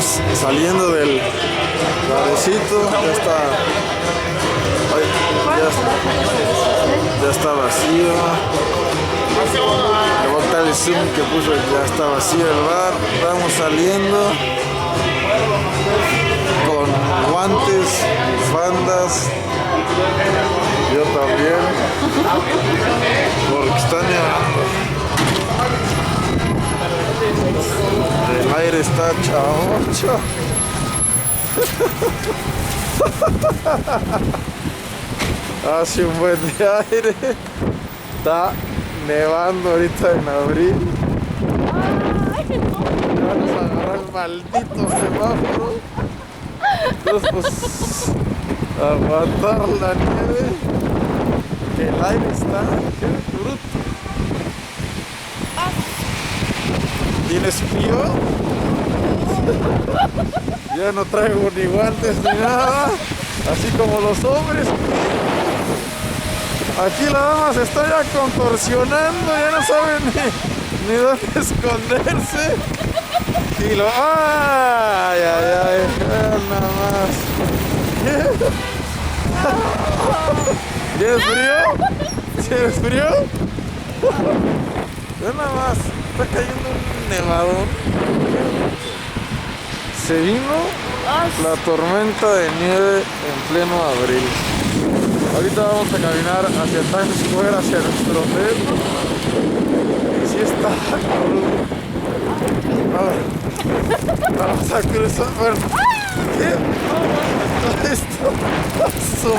vamos saliendo del barecito. Ya está vacío. Le voy a quitar el zoom que puso, ya está vacío el bar. Vamos saliendo con guantes, bandas. Yo también, porque está nevando. El aire está chaocho. Hace un buen de aire. Está nevando ahorita en abril. Ya nos agarró el maldito semáforo. Entonces, pues, aguantar la nieve. Que el aire está bruto. ¿Tienes frío? Ya no traigo ni guantes ni nada. Así como los hombres. Aquí la dama se está ya contorsionando, ya no sabe ni dónde esconderse. Y lo... ¡Ay, ay, ay! Nada más. ¿Tienes frío? ¿Tienes frío? Ve nada más, está cayendo un nevadón. Se vino la tormenta de nieve en pleno abril. Ahorita vamos a caminar hacia Times Square, hacia nuestro hotel. Y si está crudo. Vamos a cruzar. Bueno, ¿qué? Esto. Su